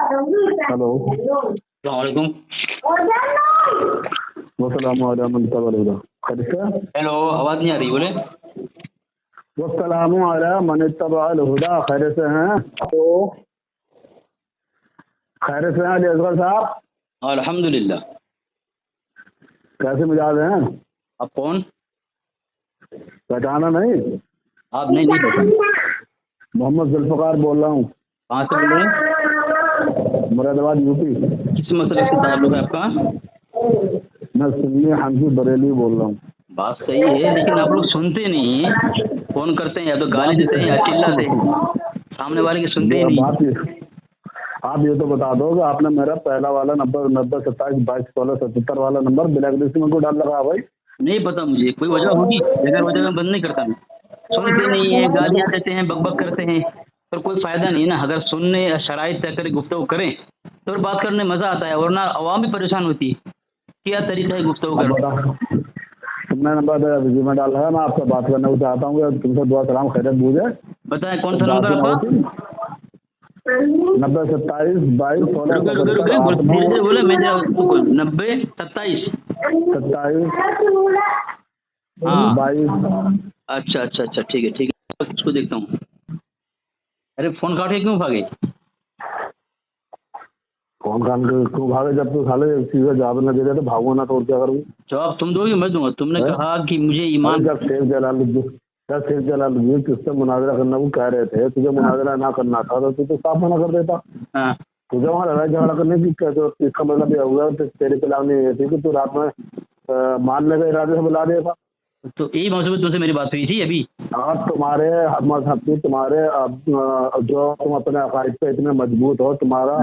Hello अस्सलामुअलैकुम। वसलाम खैरियत। हेलो, आवाज़ नहीं आ रही, बोले। वसलाम मन इत्तबअल हुदा। खैरियत से हैं? तो खैरियत से हैं अली असगर साहब? अल्हम्दुलिल्लाह। कैसे मिजाज हैं? आप कौन? पहचाना नहीं? आप नहीं पहचाना। मोहम्मद जुल्फ़कार बोल रहा हूँ। कहाँ से बोल रहे हैं? मुरादाबाद यूपी। किस मसले से ताल्लुक है आपका? मैं सुन्नी हनफी बरेली बोल रहा हूँ। बात सही है, लेकिन आप लोग सुनते नहीं हैं। फोन करते हैं या तो गाली देते हैं या चिल्लाते हैं, सामने वाले की सुनते ही नहीं। आप ये तो बता दो कि आपने मेरा पहला वाला नंबर 90 27 22 16 77 वाला नंबर ब्लैक लिस्ट में क्यों डाल लगा भाई? नहीं पता मुझे, कोई वजह होगी। बगैर वजह में बंद नहीं करता मैं। सुनते नहीं है, गालियाँ देते हैं, बकबक करते हैं, पर कोई फायदा नहीं है ना। अगर सुनने शराइत तय करें, गुफ्तगू करें तो बात करने मजा आता है, वरना आवाम भी परेशान होती है। क्या तरीका है गुफ्तगू करने? तुमने नंबर बिजी में डाला है, मैं आपसे बात करना चाहता हूँ। तुमसे दुआ सलाम खैरियत पूछे। बताएं कौन सा नंबर आपका? 90 27 22 16 बोले मैं 90 27 हाँ 22। अच्छा अच्छा अच्छा, ठीक है ठीक है, उसको देखता हूँ। अरे फोन काट के क्यों भागे? कौन काम क्यों भागे? जब तू साले सीधा जवाब न दे दे तो भागो ना, तो और क्या करूँ? जवाब तुम दोगे मैं दूंगा? तुमने कहा कि मुझे ईमान। जब शेख जलालुद्दीन किससे मुनाजरा करना वो कह रहे थे, तुझे मुनाजरा ना करना था तो तू तो साफ मना कर देता। हाँ, तुझे वहाँ लड़ाई झगड़ा करने की इसका मतलब ये हुआ तेरे खिलाफ नहीं थी कि तू रात में मारने के इरादे से बुला दिया था। तो यही मौजूद तुमसे मेरी बात हुई थी अभी। अब तुम्हारे तुम्हारे जो तुम अपने अकायद पे इतने मजबूत हो, तुम्हारा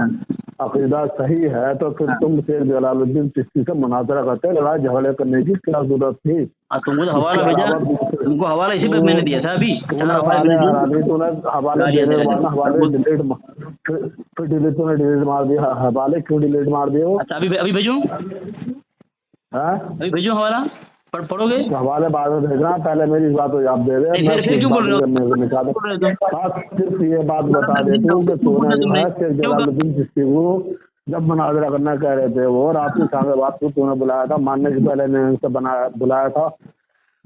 अकीदा सही है, तो फिर तुम शेख जलालुद्दीन चिश्ती से मुनाजरा करते, लड़ाई झगड़े करने की क्या जरूरत थी? तुमको तो हवाला भेजा, तुमको हवाला इसी पे मैंने दिया था अभी। तूने हवाले देने के बाद हवाले डिलीट तूने डिलीट मार दिया। हवाले क्यों डिलीट मार दिए? अच्छा, अभी भेजूं? अभी भेजूं हवाला? पढ़ोगे? हवाले बाद में भेजना, पहले मेरी बात हो आप दे रहे। फिर क्यों बोल रहे हो? सिर्फ ये बात बता देती हूँ कि तूने जो है शेख जलालुद्दीन चिश्ती को जब मुनाजरा करना कह रहे थे वो, और आपकी सामने बात को तूने बुलाया था, मानने से पहले ने उनसे बुलाया था,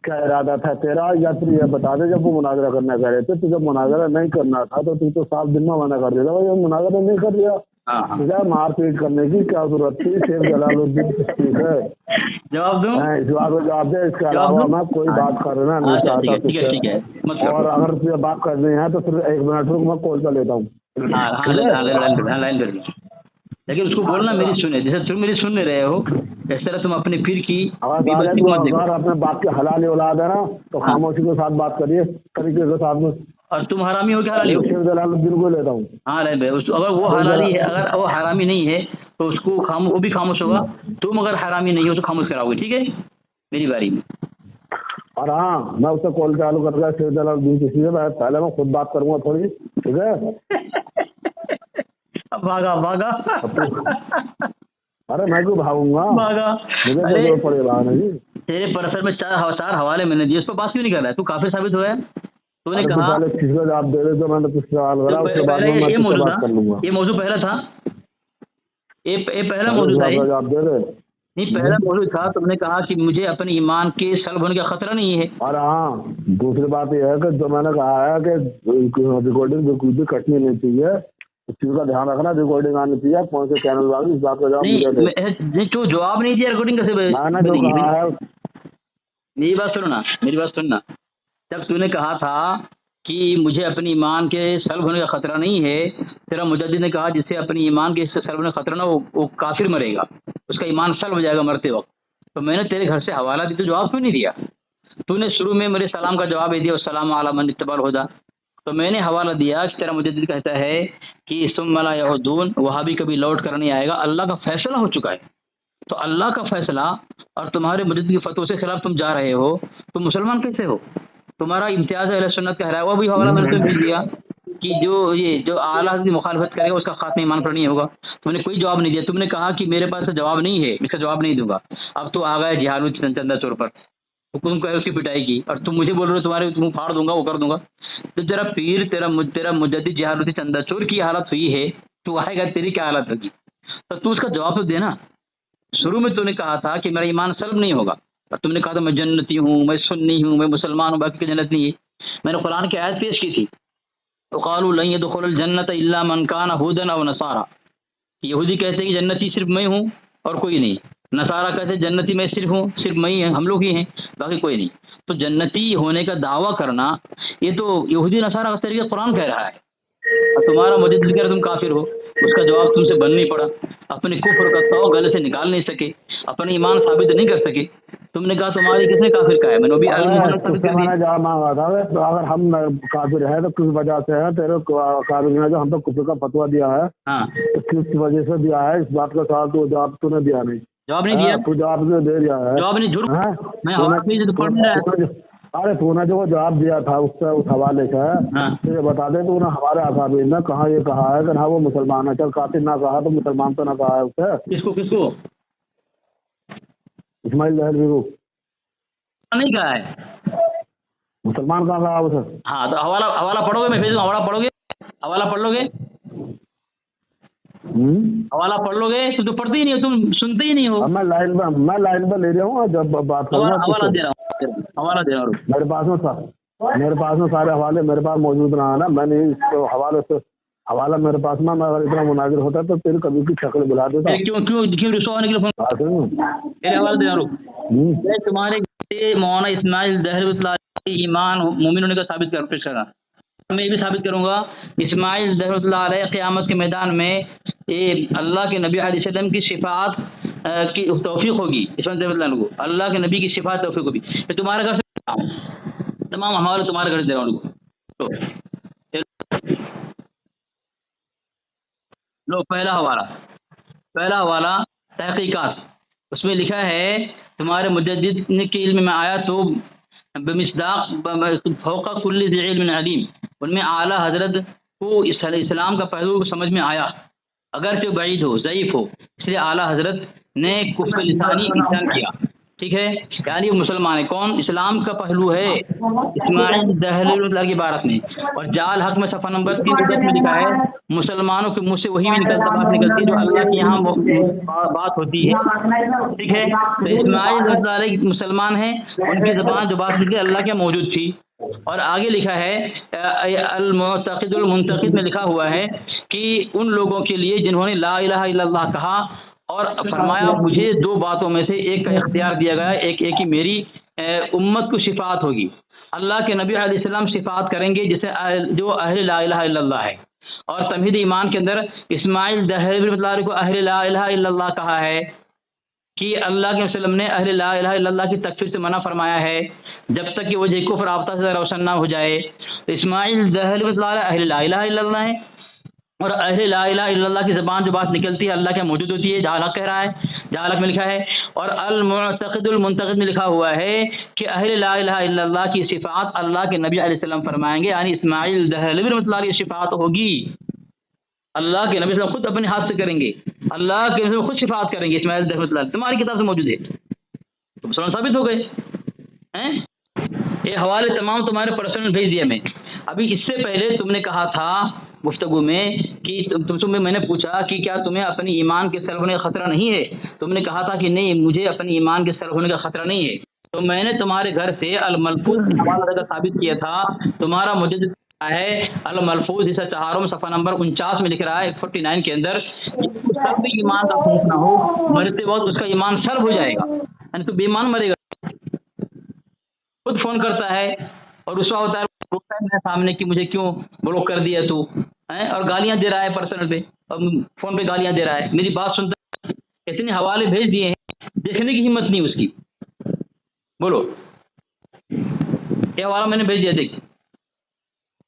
क्या इरादा था तेरा? या फिर ये बता दे, जब वो मुनाजरा करना कह रहे थे तो जब मुनाजरा नहीं करना था तो तू तो साफ दिन में मना कर देता भाई, मुनाजरा नहीं कर दिया। मारपीट करने की क्या जरूरत थी शेख जलालुद्दीन चिश्ती से? जवाब दूं? इस बात को जवाब दे। इसके अलावा मैं कोई बात करना नहीं चाहता तुझसे, और अगर तुझे बात करनी है तो फिर 1 मिनट रुक, मैं कॉल कर लेता हूँ। लाइन कर दी, लेकिन उसको बोलना मेरी सुने, जैसे तुम मेरी सुन नहीं रहे हो इस तरह तुम अपने पीर की अगर अपने बाप के हलाल औलाद है ना तो खामोशी के साथ बात करिए, तरीके के साथ में। और तुम हरामी हो क्या हलाली हो? शेख जलालुद्दीन को लेता हूँ। हाँ अगर वो हलाली है, अगर वो हरामी नहीं है तो उसको वो भी खामोश होगा। तुम अगर हरामी नहीं हो तो खामोश कराओगे, ठीक है मेरी बारी में। और हाँ, मैं उससे कॉल चालू करूँगा शेख जलालुद्दीन चिश्ती से, पहले मैं खुद बात करूँगा थोड़ी, ठीक है? भागा अरे मैं क्यों भागूंगा? भागा। मुझे जरूरत पड़ेगा नहीं। तेरे परसर में चार हवाले मैंने दिए, उस पर बात क्यों नहीं कर रहा है? तू काफिर साबित हुआ है। तूने कहा किसको जवाब दे रहे, तो मैंने कुछ सवाल करा, उसके बाद में मैं तुझसे बात कर लूंगा। ये मौजूद पहला था, ये पहला मौजूद था। जवाब दे रहे नहीं, पहला मौजूद था। तुमने कहा कि मुझे अपने ईमान के सल्ब होने का खतरा नहीं है। और हाँ, दूसरी बात यह है कि जो मैंने कहा है कि रिकॉर्डिंग बिल्कुल भी कटनी नहीं चाहिए, इस चीज का ध्यान रखना। रिकॉर्डिंग आनी चाहिए, कौन से चैनल वाले, इस बात का जवाब जो जवाब नहीं दिया रिकॉर्डिंग कैसे? मैंने जो कहा है, मेरी बात सुनना। जब तूने कहा था कि मुझे अपनी ईमान के सल्ब होने का खतरा नहीं है, तेरा मुजद्दिद ने कहा जिससे अपनी ईमान के सल्ब होने का खतरा ना वो काफिर मरेगा, उसका ईमान सल्ब हो जाएगा मरते वक्त। तो मैंने तेरे घर से हवाला दी तो जवाब क्यों नहीं दिया? तूने शुरू में मेरे सलाम का जवाब दे दिया, सलाम अला मन इत्तबअल हुदा। तो मैंने हवाला दिया कि तेरा मुजद्दिद कहता है कि सुम्मा ला यऊदून, वहाँ भी कभी लौट कर नहीं आएगा, अल्लाह का फैसला हो चुका है। तो अल्लाह का फैसला और तुम्हारे मुजद्दिद की फतवा के खिलाफ तुम जा रहे हो, तुम मुसलमान कैसे हो? तुम्हारा इम्तियाज अहले सुन्नत का है, वो भी हवाला मैंने तुम्हें भेज दिया कि जो आला की मुखालफत करेगा उसका खात्मा ईमान पर नहीं होगा। तुमने कोई जवाब नहीं दिया। तुमने कहा कि मेरे पास जवाब नहीं है, इसका जवाब नहीं दूंगा। अब तो आ गए जिहादुल चंदा चोर पर, हुकुम कहे उसकी पिटाई की, और तुम मुझे बोल रहे हो तुम्हारे मुंह फाड़ दूंगा, वो कर दूंगा। तो तेरा पीर तेरा मुजद्दिद जिहादुल चंदा चोर की हालत हुई है तू आएगा तेरी क्या हालत होगी। तो तू उसका जवाब तो देना। शुरू में तूने कहा था कि मेरा ईमान सल्ब नहीं होगा, और तुमने कहा था मैं जन्नती हूँ, मैं सुन्नी हूँ, मैं मुसलमान हूँ, बाकी की जन्नत नहीं है। मैंने कुरान की आयत पेश की थी, तो क़ालू लन यदखुलुल जन्नत इल्ला मन कान हुदन अव नसारा। यहूदी कहते हैं कि जन्नती सिर्फ मैं हूँ और कोई नहीं, नसारा कहते हैं जन्नती मैं सिर्फ हूँ, सिर्फ मैं ही है, हम लोग ही हैं, बाकी कोई नहीं। तो जन्नती होने का दावा करना ये तो यहूदी नसारा का तरीका कुरान कह रहा है, और तुम्हारा मुजद्दिद कह रहा तुम काफिर हो। उसका जवाब तुमसे बन नहीं पड़ा, अपने कुफ्र का तौ गले से निकाल नहीं सके, अपने ईमान साबित नहीं कर सके। तुमने कहा तुम्हारी किसने काफिर कहा है, मैंने भी अल-मोहम्मद साबित कर दिया। जवाब मांगा था तो अगर हम काफिर है तो किस वजह से है, तेरे काबिल ने जो हम तो कुफर का फतवा दिया है, हाँ, तो किस वजह से दिया है, इस बात का सवाल तो जवाब तूने दिया नहीं। जवाब नहीं दिया, तू जवाब जो दे दिया है, जवाब नहीं, झूठ हाँ? मैं हवाला भेज तो पढ़ नहीं रहा। अरे तूने जो जवाब दिया था उससे उस हवाले से हाँ, तो ये बता दे, तूने हमारे अकाबिर ने कहाँ ये कहा है कि हाँ वो मुसलमान है, चल कातिल ना कहा तो मुसलमान तो ना कहा है उससे। किसको किसको इस्माइल दहलवी को नहीं कहा है, मुसलमान कहाँ कहा उसे? हाँ तो हवाला हवाला पढ़ोगे, मैं भेज दूँ, हवाला पढ़ोगे, हवाला पढ़ लोगे, हवाला पढ़ लोगे, तो पढ़ते ही नहीं हो, तुम सुनते ही नहीं हो। अब मैं लाइन में ले रहा हूँ, जब बात करूँगा हवाला दे रहा हूँ, हवाला दे रहा हूँ। मेरे पास में सारे हवाले मेरे पास मौजूद रहा ना, मैंने इसको हवाले से हवाला मेरे पास में, मैं अगर इतना मुनाजिर होता तो तेरे कभी की शक्ल बुला देता। क्यों क्यों क्यों रुसवा होने के लिए फोन, मेरे हवाला दे रहा हूँ। तुम्हारे मौलाना इस्माइल दहलवी ईमान मोमिन होने का साबित कर पेश करा, मैं भी साबित करूंगा। इस्माइल दहलवी क़यामत के मैदान में ये अल्लाह के नबी अलैहिस्सलाम की शिफात की तौफीक होगी, इस्माइल को अल्लाह के नबी की शिफात तौफीक होगी। तो तुम्हारे घर से तमाम हवाले तुम्हारे घर से दे रहा हूँ। तो लो पहला हवाला तहकीकात, उसमें लिखा है तुम्हारे मुजद्दिद के इल्म में आया तो बेमिसदाक़ फौक़ कुल्ली ज़ी इल्मिन अलीम, उनमें आला हजरत को इस्लाम का पहलू समझ में आया, अगर जो बईद हो, ज़ईफ़ हो, इसलिए आला हजरत ने कुफ्र लिसानी इंसान किया। ठीक है, यानी वो मुसलमान है। कौन? इस्लाम का पहलू है इस्माइल दहलवी की बारत में। और जाल हक में सफ़ा नंबर 310 में लिखा है मुसलमानों के मुँह से वही भी बात निकलती है जो अल्लाह के यहाँ बात होती है। ठीक है, तो इस्माइल मुसलमान हैं, उनकी ज़बान जो बात निकली अल्लाह के मौजूद थी। और आगे लिखा है अल-मुअतक़िदुल मुंतक़िद में लिखा हुआ है कि उन लोगों के लिए जिन्होंने ला इलाहा इल्लल्लाह कहा और फरमाया मुझे दो बातों में से एक का इख्तियार दिया गया, एक ही मेरी उम्मत को शिफात होगी। अल्लाह के नबी अलैहिस्सलाम शिफात करेंगे जिसे जो अहले ला इलाहा इल्लल्लाह है। और तमहीद ईमान के अंदर इस्माइल दहलवी को अहले ला इलाहा इल्लल्लाह कहा है कि अल्लाह के वसल्लम ने अहले ला इलाहा इल्लल्लाह की तकफीर से मना फरमाया है जब तक कि वजह कुफ्र राब्ता से रोशन ना हो जाए। तो इस्माइल दहलवी अहले ला इलाहा इल्लल्लाह है, और अहले ला इलाहा इल्लल्लाह की ज़बान जो बात निकलती है अल्लाह के मौजूद होती है। जालक कह रहा है, जालक में लिखा है। और अल-मुअतक़िदुल मुंतक़िद में लिखा हुआ है कि अहले ला इलाहा इल्लल्लाह की सिफ़ात अल्लाह के नबी अलैहिस्सलाम फरमाएंगे, यानी इस्माइल दहलवी रहमतुल्लाह की शिफात होगी। अल्लाह के नबी खुद अपने हाथ से करेंगे, अल्लाह के नबी खुद शिफात करेंगे इस्माइल दहलवी, तुम्हारी किताब से मौजूद है, तो मुसलमान साबित हो गए हैं। ये हवाले तमाम तुम्हारे पर्सनल भेज दिए मैं। अभी इससे पहले तुमने कहा था गुफ्तगू में कि तुमसे मैंने पूछा कि क्या तुम्हें अपने ईमान के सल्ब होने का खतरा नहीं है, तुमने कहा था कि नहीं मुझे अपने ईमान के सल्ब होने का खतरा नहीं है। तो मैंने तुम्हारे घर से अल-मलफूज हवाला साबित किया था, तुम्हारा मुजद्दिद है अल-मलफूज हिस्सा 4 सफ़ा नंबर 49 में लिख रहा है 49 के अंदर, सब भी ईमान का खौफ ना हो, मरते वक्त उसका ईमान सल्ब हो जाएगा, यानी तो बेईमान मरेगा। खुद फोन करता है और रुसवा होता है, रोकता है मेरे सामने कि मुझे क्यों ब्लॉक कर दिया तू है, और गालियां दे रहा है पर्सनल पे, और फोन पे गालियां दे रहा है, मेरी बात सुनता है। इतने हवाले भेज दिए हैं, देखने की हिम्मत नहीं उसकी। बोलो, ये हवाला मैंने भेज दिया देख,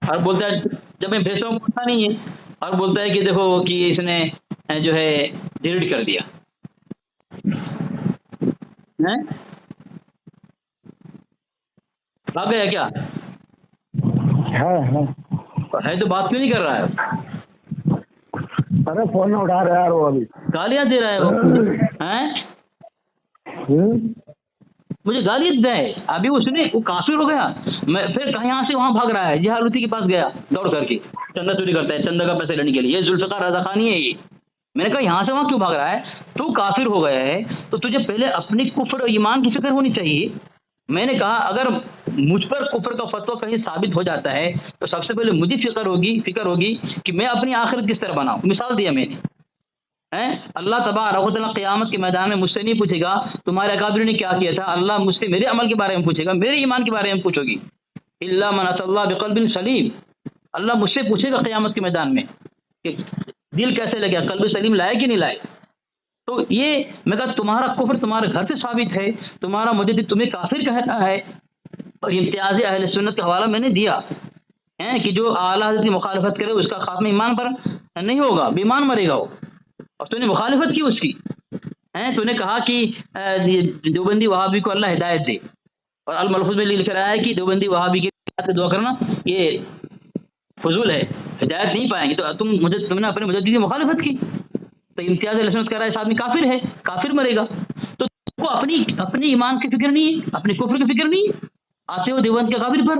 और बोलता है जब मैं भेजता हूँ पता नहीं है, और बोलता है कि देखो कि इसने जो है डिलीट कर दिया है। भाग गया क्या? है तो बात क्यों नहीं कर रहा है? अरे फोन में उठा रहा है यार, वो अभी गालियां दे रहा है वो हैं, मुझे गालियां दे है। अभी उसने वो काफिर हो गया, मैं फिर कहीं यहाँ से वहाँ भाग रहा है, जिहालूती के पास गया दौड़ करके, चंदा चोरी करता है चंदा का पैसे लेने के लिए, ये जुल्फ़िकार रज़ा खानी है ये। मैंने कहा यहाँ से वहाँ क्यों भाग रहा है, तू काफिर हो गया है तो तुझे पहले अपनी कुफ्र और ईमान की फिक्र होनी चाहिए। मैंने कहा अगर मुझ पर कुफ्र का फतवा कहीं साबित हो जाता है तो सबसे पहले मुझे फिक्र होगी कि मैं अपनी आखिरत किस तरह बनाऊं। मिसाल दिया मैंने, हैं अल्लाह तबारक व तआला क़यामत के मैदान में मुझसे नहीं पूछेगा तुम्हारे अकाबिर ने क्या किया था, अल्लाह मुझसे मेरे अमल के बारे में पूछेगा, मेरे ईमान के बारे में पूछोगी। इल्ला मन अतल्लाह बिक़ल्बिन सलीम, अल्लाह मुझसे पूछेगा क़यामत के मैदान में कि दिल कैसे लगे, कल्ब सलीम लाए कि नहीं लाए। तो ये मैं कहा तुम्हारा कुफ्र तुम्हारे घर से साबित है, तुम्हारा मुजद्दिद तुम्हें काफिर कहता है। और इम्तियाज़ अहले सुन्नत का हवाला मैंने दिया है कि जो आला हज़रत की मुखालफत करे उसका खात्मा ईमान पर नहीं होगा, बेईमान मरेगा वो। और तूने मुखालफत की उसकी, हैं तूने कहा कि देवबंदी वहाबी को अल्लाह हिदायत दे, और अल मलफूज में लिख रहा है कि देवबंदी वहाबी के दुआ करना ये फजूल है, हिदायत नहीं पाएंगे। तो तुमने अपने मुजद्दिद की मुखालफत की, तो इम्तियाज़ अहले सुन्नत कह रहा है इस आदमी काफिर है, काफिर मरेगा। तो तुमको अपनी ईमान की फिक्र नहीं है, अपने कुफ्र की फिक्र नहीं है, आते हो देवबंद के काफिर पर।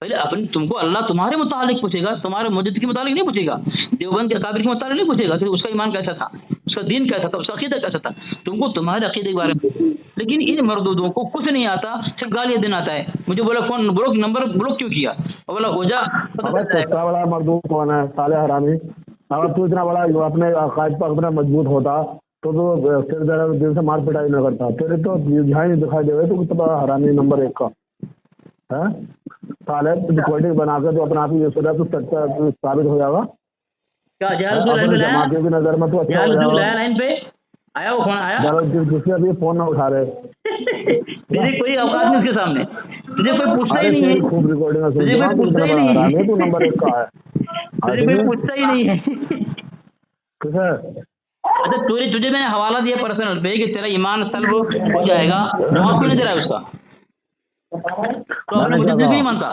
पहले अपनी तुमको अल्लाह तुम्हारे मुतालिक पूछेगा, तुम्हारे मुजद्दिद के मुतालिक नहीं पूछेगा, देवबंद के काफिर के मुतालिक नहीं पूछेगा कि उसका ईमान कैसा था, उसका दीन कैसा था, उसका अकीदा कैसा था। तुमको तुम्हारे अकीदे के बारे में। लेकिन इन मरदूदों को कुछ नहीं आता, सिर्फ गालियां देना आता है। मुझे बोला फोन ब्लॉक नंबर ब्लॉक क्यों किया, और बोला हो जा सस्ता बड़ा मरदूद कौन है साले हरामी। अगर तू इतना बड़ा अपने अकायद पर अपना मजबूत होता तो फिर दिल से मार पिटाई न करता। तेरे तो यहाँ ही दिखाई दे तू कितना बड़ा हरामी नंबर 1 का है। साले रिकॉर्डिंग बनाकर तो अपना आप ही सोचा तू सच्चा साबित हो जाएगा क्या। जमातियों की नजर में तो अच्छा हो जाएगा। लाइन पे आया वो फोन आया जिससे अभी फोन ना उठा रहे तेरे कोई औकात नहीं उसके सामने, तुझे कोई पूछता ही नहीं है, खूब रिकॉर्डिंग तुझे कोई पूछता ही नहीं है, तू नंबर 1 का है, तुझे कोई पूछता ही नहीं है। किसे अच्छा तुझे मैंने हवाला दिया पर्सनल पे कि तेरा ईमान सल्ब हो जाएगा, जवाब क्यों नहीं दे रहा है उसका। तो अपने मुजद्दिद क्यों नहीं मानता,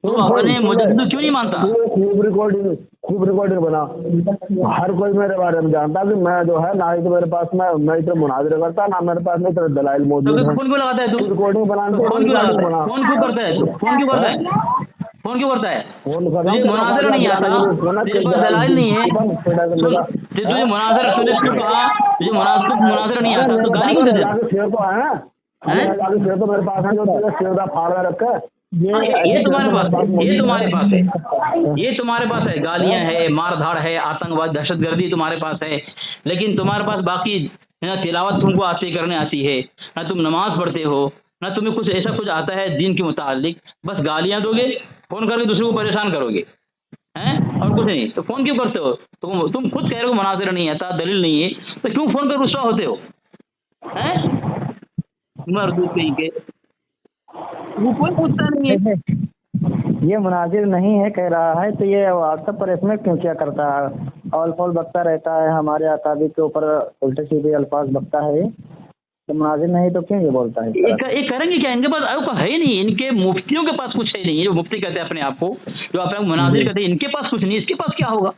तो अपने मुजद्दिद क्यों नहीं मानता। खूब रिकॉर्डिंग बना, हर कोई मेरे बारे में जानता कि मैं जो है ना ही तो मेरे पास मैं इतना मुनाज़िरा करता, ना मेरे पास में इतना दलाइल मौजूद है। फोन क्यों लगाता है तू, रिकॉर्डिंग बनाने फोन क्यों करता है, फोन क्यों करता है, फोन क्यों करता है। तुझे मुनाज़िरा नहीं आता, तेरे पास दलाइल नहीं है, तुझे मुनाज़िरा तुझे मुनाज़िरा नहीं आता तो गाली क्यों देता है। शेर तो है शेर तो मेरे पास है जो शेर फाड़ रखा है। ये तुम्हारे पास है, ये तुम्हारे पास है, गालियां है, मार धाड़ है, आतंकवाद दहशतगर्दी तुम्हारे पास है। लेकिन तुम्हारे पास बाकी ना तिलावत तुमको करने आती है, ना तुम नमाज पढ़ते हो, ना तुम्हें कुछ ऐसा कुछ आता है दीन के मुतालिक। बस गालियां दोगे, फोन करके दूसरे को परेशान करोगे, हैं और कुछ नहीं। तो फोन क्यों करते हो, तुम खुद कह रहे हो मुनाज़िरा नहीं आता, दलील नहीं है, तो क्यों फोन कर रुस्वा होते हो, हैं मरदूद कहीं के। वो कोई पूछता नहीं है, ये मुनाजिर नहीं है कह रहा है, तो ये व्हाट्सएप पर इसमें क्यों क्या करता है, ऑल फॉल बकता रहता है, हमारे अकाबी के ऊपर उल्टे सीधे अल्फाज बकता है। तो मुनाजिर नहीं तो क्यों ये बोलता है। ये करेंगे क्या, इनके पास आयो है नहीं, इनके मुफ्तियों के पास कुछ है नहीं। जो मुफ्ती कहते हैं अपने आप को, जो अपने मुनाजिर कहते हैं, इनके पास कुछ नहीं, इसके पास क्या होगा।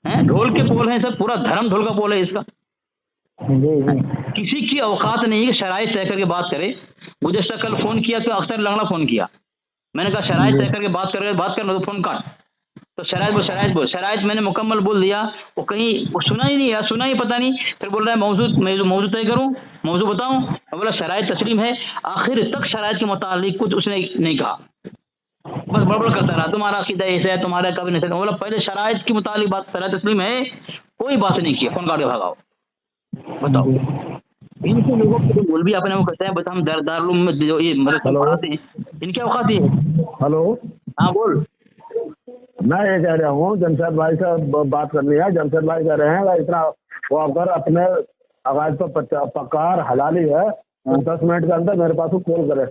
हैं ढोल के पोल है सब, पूरा धर्म ढोल का पोल है इसका। किसी की औकात नहीं कि शराइत तय करके बात करे। मुझे कल फोन किया तो अक्सर लंगड़ा फोन किया, मैंने कहा शराइत तय करके बात करना तो फोन काट। तो शराइत बोल मैंने मुकम्मल बोल दिया, वो कहीं वो सुना ही नहीं यार, सुना ही पता नहीं। फिर बोल रहा है मौजू तय करूँ, मौजू बताऊँ। मैं बोला शराइत तस्लीम है, आखिर तक शराइत के मुतालिक कुछ उसने नहीं कहा, बस बड़बड़ करता रहा, तुम्हारा अकीदा ऐसा है, तुम्हारा कभी नहीं। बोला पहले शराइत के मुतालिक बात, शराइत तस्लीम है, कोई बात नहीं की, फोन काट के भागाओ। बताओ इनके लोगों को बोल भी अपने वो कहते हैं, बस हम दारुल में जो ये मदरसा पढ़ाते हैं, इनकी औकात है। हेलो, हाँ बोल। मैं ये कह रहा हूँ जमशेद भाई से बात करनी है। जमशेद भाई कह रहे हैं इतना वो अगर अपने आवाज पर पकार हलाली है तो 10 मिनट के अंदर मेरे पास कॉल करे।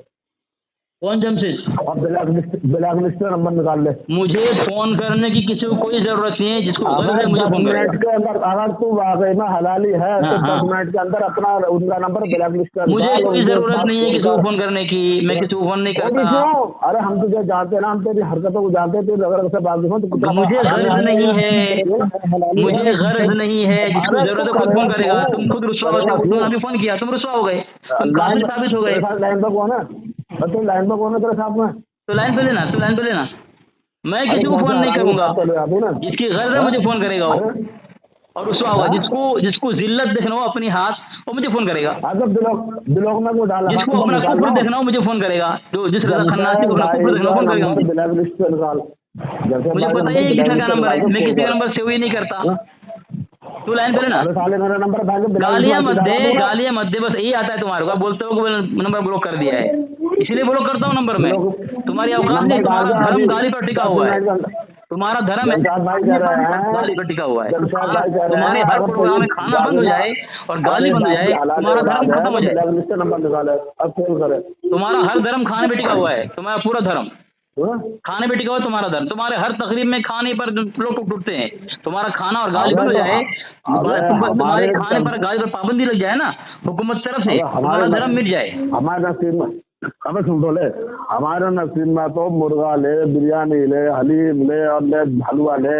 कौन जमशेद? अब ब्लैक लिस्ट का नंबर निकाल ले। मुझे फोन करने की किसी को कोई जरूरत नहीं है, जिसको मुझे फोन मिनट के अंदर अगर तू वाकई में हलाली है तो 10 मिनट के अंदर अपना उनका नंबर ब्लैक लिस्ट कर। मुझे कोई जरूरत नहीं है किसी को फोन करने की, मैं किसी को फोन नहीं करता। अरे हम तुझे जानते हैं ना, हम तेरी हरकतों को जानते हैं, तेरी अगर से बात देखो तो मुझे गर्ज नहीं है, मुझे गर्ज नहीं है, जिसको जरूरत है खुद फोन करेगा। तुम खुद रुस्वा हो, तुमने अभी फोन किया, तुम रुस्वा हो गए, तुम काफिर साबित हो गए। लाइन पर कौन है? तो लाइन पर कौन है तेरे साथ में? तो लाइन पे लेना, मैं किसी को फोन नहीं करूंगा, जिसकी गर्ज है मुझे फोन करेगा वो, और उसको होगा जिसको जिल्लत देखना हो अपनी हाथ, वो मुझे फोन करेगा। दिलोग में को डाला, जिसको अपना कुफ्र देखना हो मुझे फोन करेगा, जो जिस खन्नासी को अपना कुफ्र देखना हो फोन करेगा मुझे पता ही है किसका क्या नंबर है, मैं किसी का नंबर सेव ही नहीं करता। तू लाइन पे ना, गालियां मत दे, बस यही आता है तुम्हारे को, बोलते हो कि नंबर ब्लॉक कर दिया है, इसलिए ब्लॉक करता हूँ नंबर में। तुम्हारी औकात नहीं, तुम्हारा धर्म गाली पर टिका हुआ है, तुम्हारा धर्म है गाली पर टिका हुआ है। तुम्हारे हर प्रोग्राम में खाना बंद हो जाए और गाली बंद हो जाए, तुम्हारा धर्म खत्म हो जाए। तुम्हारा हर धर्म खाने पे टिका हुआ है, तुम्हारा पूरा धर्म खाने पे टिका हुआ है तुम्हारा धर्म। तुम्हारे हर तकरीब में खाने पर लोग टूटते हैं, तुम्हारा खाना और गाली बंद हो जाए, तुम्हारे खाने पर गाली पर पाबंदी लग जाए ना हुकूमत तरफ से, तुम्हारा धर्म मिट जाए। हमारे नसीब में, हमें सुन तो ले, हमारे नसीब में तो मुर्गा ले, बिरयानी ले, हलीम ले, और ले हलवा ले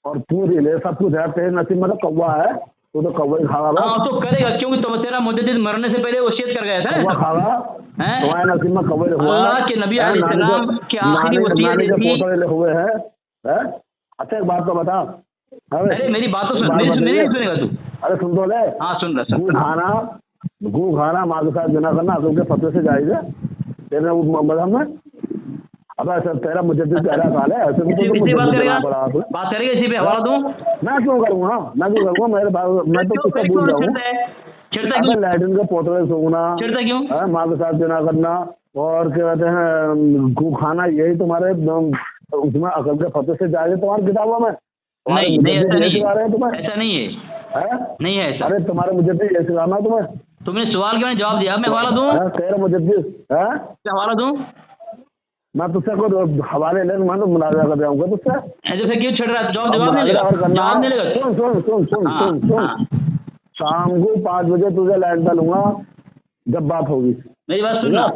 और पूरी ले, सब कुछ है। तेरे नसीब में तो कौवा है, तू तो कौवा ही खागा। हाँ तो करेगा, क्योंकि तो तेरा मुजद्दिद मरने से पहले वसीयत कर गया था कौवा खागा, तुम्हारे नसीब में कौवा हुआ है कि नबी अलैहिस्सलाम की आखिरी वसीयत थी हुए हैं। अच्छा एक बात तो बता, अरे मेरी बात तो सुन, मेरी नहीं सुनेगा तू? अरे सुन तो ले। हाँ सुन रहा। गू खाना माँ के साथ जना करना अकल के फतवे से जायज़ है तेरे मज़हब में। अब ऐसा तेरा मुजद्दिद पहला साल है, ऐसे बात करेगा इसी पे हवाला दूं? मैं क्यों करूँगा, मैं क्यों करूँगा, मैं तो किससे भूल जाऊँ। लैट्रिन के पोतरे सोना, माँ के साथ जना करना और क्या कहते हैं गू खाना, यही तुम्हारे उसमें अकल के फतवे से जायज़ है तुम्हारी किताबों में? नहीं ऐसा नहीं है, नहीं है ऐसा। अरे तुम्हारे मुजद्दिद ये सिखाना तुम्हें, तुमने सवाल क्यों जवाब दिया? मैं हवाला दूं? तेरा मुजद्दिद है, हवाला दूं? मैं तुझसे को हवाले ले, मैं तो मुनाज़ा कर जाऊंगा तुझसे। ऐसे से क्यों छड़ रहा है? जवाब नहीं लेगा, जवाब नहीं लेगा। सुन शाम को 5 बजे तुझे लाइन डालूंगा जब बात होगी। मेरी बात सुनना,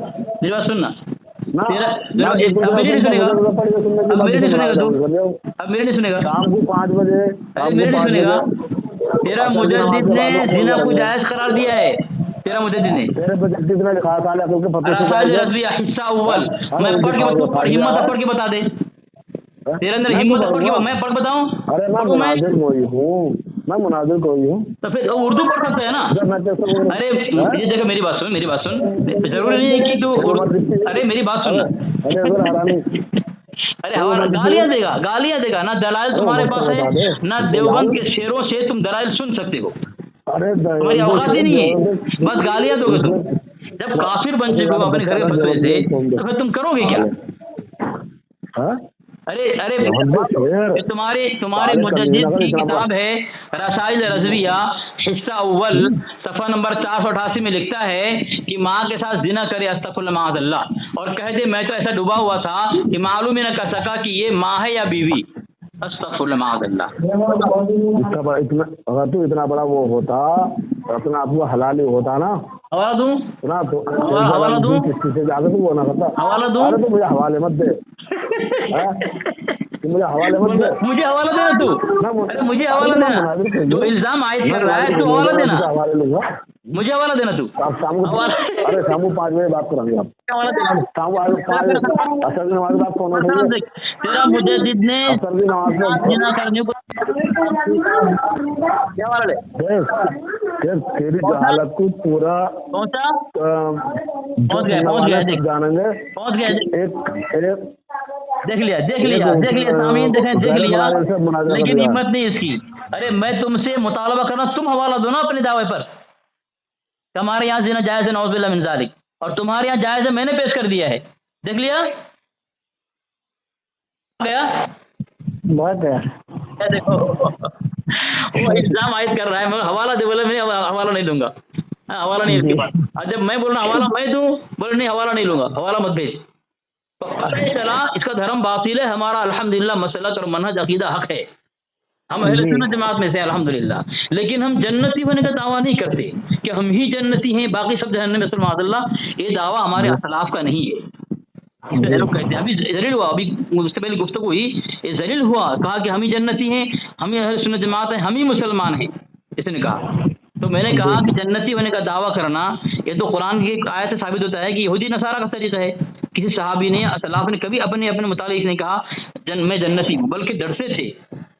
मेरी बात सुनना। मेरे नहीं सुनेगा। शाम को 5 बजे मेरे नहीं सुनेगा। तेरा मुजद्दिद ने जिना को जायज करार दिया है, तेरा मुजद्दिद ने। तेरे मुजद्दिद ने लिखा था हिस्सा अव्वल, मैं पढ़ के हिम्मत पढ़ के बता दे, तेरे अंदर हिम्मत पढ़ के मैं पढ़ बताऊं? अरे मैं मुनाजिर कोई हूँ, मैं मुनाजिर कोई हूँ। तो फिर उर्दू पढ़ सकते हैं ना? अरे ये जगह मेरी बात सुन, मेरी बात सुन, जरूरी नहीं है कि तू, अरे मेरी बात सुन। अरे हमारा गालियां देगा ना, दलाइल तुम्हारे पास है ना, देवबंद के शेरों से तुम दलाइल सुन सकते हो। अरे तुम्हारी औकात ही नहीं है, बस गालियां दोगे तुम। जब काफिर बन चुके हो अपने घर के फतवे से, तो फिर तुम करोगे क्या? अरे तुम्हारे मुजद्दिद की किताब है रसाइल रज़विया हिस्सा अव्वल सफ़ा नंबर 488 में लिखता है कि माँ के साथ जिना करे अस्तग़फिरुल्लाह माअज़ल्लाह, और कह दे मैं तो ऐसा डूबा हुआ था कि मालूम ही न कर सका कि ये माँ है या बीवी। अस्तग़फिरुल्लाह माअज़ल्लाह। अगर तू इतना बड़ा वो होता, अपना आपको हलाली होता ना, हवाला दूं? हवाला दूं? किससे जाकर तू वो ना करता, हवाला दूं? अरे तू मुझे हवाले मत दे, मुझे हवाले मत दे, मुझे हवाला देना तू, अरे मुझे हवाला देना, जो इल्जाम आयद कर रहा है तू हवाला देना, हवाले लूंगा, मुझे हवाला देना तू। आप शाम को, अरे शाम को 5 बजे बात करेंगे, आप शाम को असर की नमाज बात कौन है? तेरा मुजद्दिद ने असर की नमाज तेरी जहालत को पूरा पहुंच गया जानेंगे, पहुंच गया। एक देख लिया सामीन, देख लिया, लेकिन हिम्मत नहीं इसकी। अरे मैं तुमसे मुतालबा करना, तुम हवाला दो ना अपने दावे पर, हमारे यहाँ जिना जायज़ है नौज़ बिल्लाह मिन ज़ालिक, और तुम्हारे यहाँ जायज़ है, मैंने पेश कर दिया है। देख लिया गया देखो वो इल्जाम आयद कर रहा है, मैं हवाला दे, बोले मैं हवाला नहीं दूंगा, हवाला नहीं इसके पास। और जब मैं बोल रहा हवाला मैं दूं, बोले नहीं हवाला नहीं लूंगा, हवाला मत भेज। चला इसका धर्म बातिल है, हमारा अल्हम्दुलिल्लाह मसलक और मनहज अकीदा हक है, हम अहले सुन्नत जमात में से अल्हम्दुलिल्लाह। लेकिन हम जन्नती होने का दावा नहीं करते कि हम ही जन्नती हैं, बाकी सब जहन्नम में माअज़ल्लाह, ये दावा हमारे असलाफ का नहीं है। लोग कहते हैं, अभी जलील हुआ, अभी उससे पहले गुफ्तगू हुई, ये जलील हुआ, कहा कि हम ही जन्नती हैं, हम ही अहले सुन्नत जमात हैं, हम ही मुसलमान हैं, इसने कहा। तो मैंने कहा कि जन्नती होने का दावा करना ये तो कुरान की एक आयत से साबित होता है कि यहूदी नसारा का तरीका है। किसी सहाबी ने असलाफ ने कभी अपने मुतालिक नहीं कहा मैं जन्नती हूँ, बल्कि डरते थे।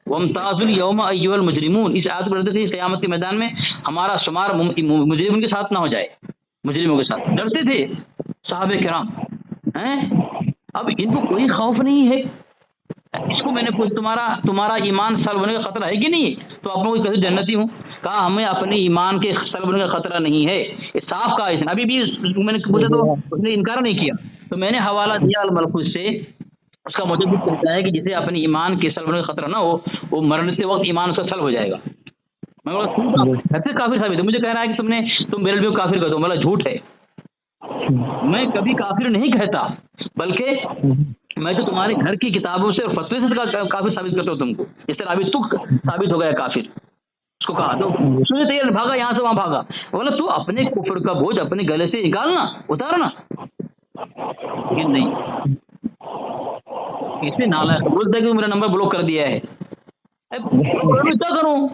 वमताजुल यौमा अय्युहल मुजरिमून, इस आयत को डरते थे क़यामत के मैदान में हमारा शुमार मुजरिमों के साथ ना हो जाए, मुजरिमों के साथ डरते थे सहाबे किराम हैं। अब इनको कोई खौफ नहीं है। इसको मैंने पूछा तुम्हारा ईमान सल्ब होने का खतरा है कि नहीं? तो आप लोग कैसे जन्नती हूँ? कहा हमें अपने ईमान के सल्ब होने का खतरा नहीं है। ये साफ कहा इसने। अभी भी मैंने पूछा तो उसने इनकार नहीं किया, तो मैंने हवाला दिया अल-मलफूज से। उसका मुजद्दिद कहता है कि जिसे अपने ईमान के सल्ब होने का खतरा ना हो, वो मरने वक्त ईमान उसका सल्ब हो जाएगा। मैं बोला कैसे काफिर साबित है? मुझे कह रहा है कि तुम मेरे लिए काफिर कर दो। मतलब झूठ है, मैं कभी काफिर नहीं कहता, बल्कि मैं तो तुम्हारे घर की किताबों से और फतवे से काफिर साबित करता हूँ तुमको। इस तरह अभी तू साबित हो गया काफिर। उसको कहा तो उसने तैयार भागा, यहाँ से वहां भागा। बोला तू अपने कुफ्र का बोझ अपने गले से निकालना, उतारना। लेकिन नहीं, इसने नालायक बोलता है कि मेरा नंबर ब्लॉक कर दिया है। क्या करूं?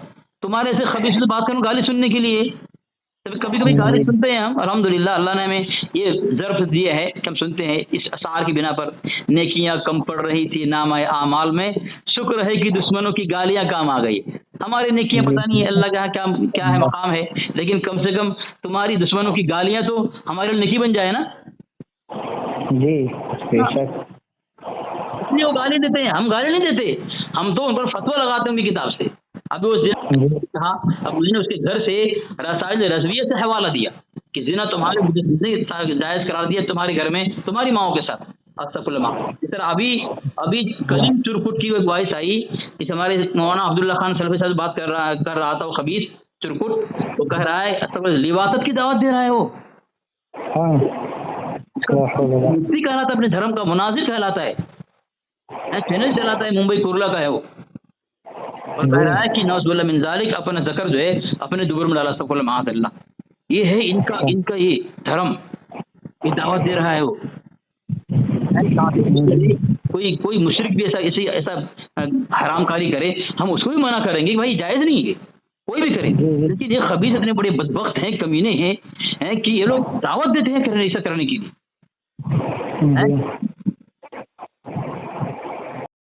तुम्हारे ऐसे खबीस से बात करूं गाली सुनने के लिए? कभी कभी गाली सुनते हैं हम। अल्हम्दुलिल्लाह, अल्लाह ने हमें ये ज़र्फ दिया है कि हम सुनते हैं। इस असार की बिना पर नेकियां कम पड़ रही थी नामाए आमाल में, शुक्र है कि दुश्मनों की गालियां काम आ गई। हमारी नेकियां पता नहीं है अल्लाह के यहाँ क्या क्या है, मकाम है, लेकिन कम से कम तुम्हारी दुश्मनों की गालियां तो हमारे लिए नेकी बन जाए ना जी। बेशक इसलिए वो गाली देते हैं, हम गाली नहीं देते। हम तो उन पर फतवा लगाते हैं किताब से। अभी वो कहा, अब मैंने उसके घर से रसाइल रज़विया से हवाला दिया कि जिना तुम्हारे जायज़ करार दिया तुम्हारे घर में तुम्हारी माओ के साथ। इस तरह अभी करीम चुरकुट की एक वॉइस आई। इस हमारे मौलाना अब्दुल्ला खान सलफ़ी साहब बात कर रहा था। वो खबीस चुरकुट वो कह रहा है लिवासत की दावत दे रहा है। वो मुफ्ती कहलाता है, अपने धर्म का मुनाजिर कहलाता है, चैनल चलाता है, मुंबई कुरला का है वो। और कह रहा है कि नौजुबिल्लाह मिन ज़ालिक अपना ज़कर जो है अपने दुबर में डाला सकल माअल्लाह। ये है इनका ये धर्म, ये दावत दे रहा है वो। कोई मुशरिक भी ऐसा हरामकारी करे, हम उसको भी मना करेंगे कि भाई जायज़ नहीं है, कोई भी करे। लेकिन ये खबीस इतने बड़े बदबख्त हैं, कमीने हैं कि ये लोग दावत देते हैं ऐसा करने की।